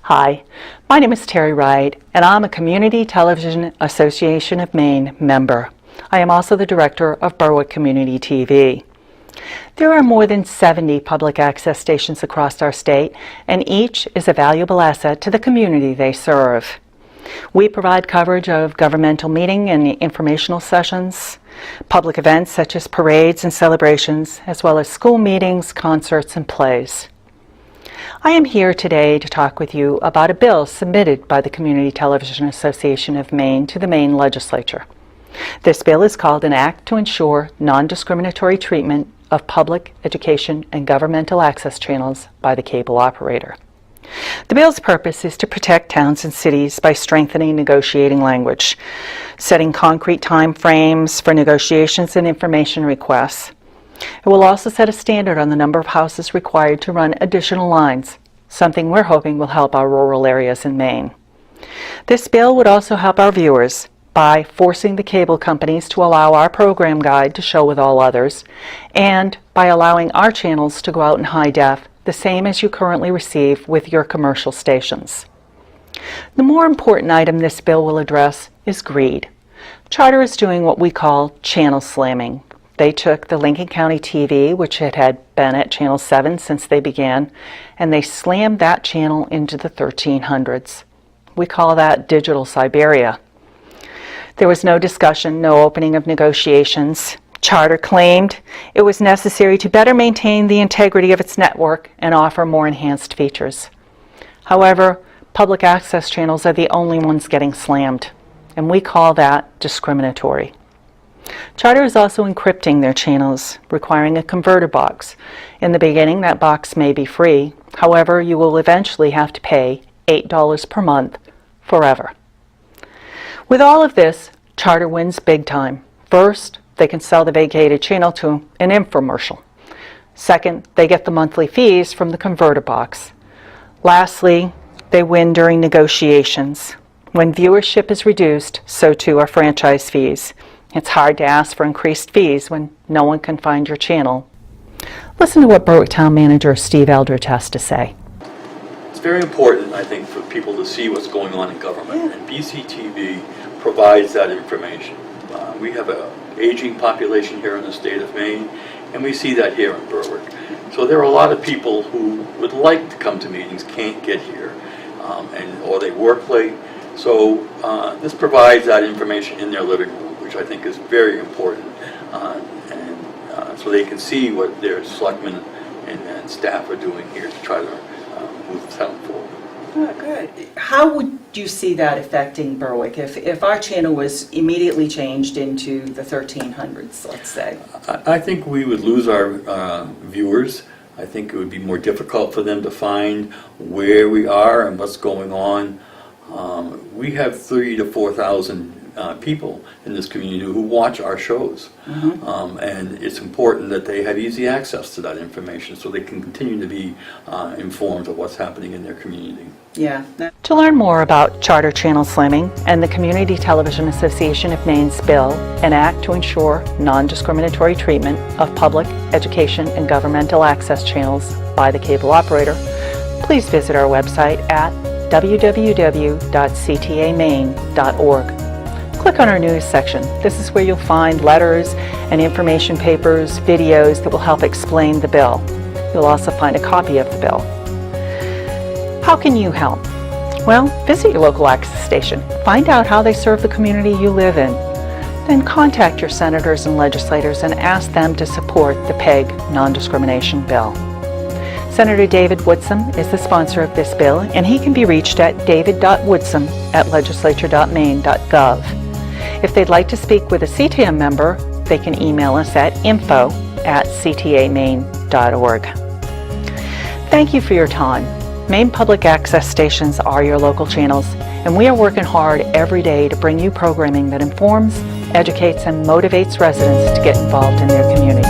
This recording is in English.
Hi, my name is Terry Wright, and I'm a Community Television Association of Maine member. I am also the director of Berwick Community TV. There are more than 70 public access stations across our state, and each is a valuable asset to the community they serve. We provide coverage of governmental meeting and informational sessions, public events such as parades and celebrations, as well as school meetings, concerts, and plays. I am here today to talk with you about a bill submitted by the Community Television Association of Maine to the Maine Legislature. This bill is called an Act to Ensure Non-Discriminatory Treatment of Public, Education, and Governmental Access Channels by the Cable Operator. The bill's purpose is to protect towns and cities by strengthening negotiating language, setting concrete time frames for negotiations and information requests. It will also set a standard on the number of houses required to run additional lines, something we're hoping will help our rural areas in Maine. This bill would also help our viewers by forcing the cable companies to allow our program guide to show with all others, and by allowing our channels to go out in high def, the same as you currently receive with your commercial stations. The more important item this bill will address is greed. Charter is doing what we call channel slamming. They took the Lincoln County TV, which had been at Channel 7 since they began, and they slammed that channel into the 1300s. We call that digital Siberia. There was no discussion, no opening of negotiations. Charter claimed it was necessary to better maintain the integrity of its network and offer more enhanced features. However, public access channels are the only ones getting slammed, and we call that discriminatory. Charter is also encrypting their channels, requiring a converter box. In the beginning, that box may be free. However, you will eventually have to pay $8 per month forever. With all of this, Charter wins big time. First, they can sell the vacated channel to an infomercial. Second, they get the monthly fees from the converter box. Lastly, they win during negotiations. When viewership is reduced, so too are franchise fees. It's hard to ask for increased fees when no one can find your channel. Listen to what Berwick Town Manager Steve Eldridge has to say. It's very important, I think, for people to see what's going on in government, and BCTV provides that information. We have an aging population here in the state of Maine, and we see that here in Berwick. So there are a lot of people who would like to come to meetings, can't get here, or they work late. So this provides that information in their living room, which I think is very important, so they can see what their selectmen and staff are doing here to try to move the town forward. Oh, good. How would you see that affecting Berwick if our channel was immediately changed into the 1300s, let's say? I think we would lose our viewers. I think it would be more difficult for them to find where we are and what's going on. We have 3,000 to 4,000 people in this community who watch our shows, and it's important that they have easy access to that information so they can continue to be informed of what's happening in their community. Yeah. To learn more about Charter channel slamming and the Community Television Association of Maine's bill, an act to ensure non-discriminatory treatment of public, education, and governmental access channels by the cable operator, please visit our website at www.ctamaine.org. Click on our news section. This is where you'll find letters and information papers, videos that will help explain the bill. You'll also find a copy of the bill. How can you help? Well, visit your local access station. Find out how they serve the community you live in. Then contact your senators and legislators and ask them to support the PEG non-discrimination bill. Senator David Woodson is the sponsor of this bill, and he can be reached at david.woodson@legislature.maine.gov. If they'd like to speak with a CTAM member, they can email us at info@ctamaine.org. Thank you for your time. Maine Public Access Stations are your local channels, and we are working hard every day to bring you programming that informs, educates, and motivates residents to get involved in their community.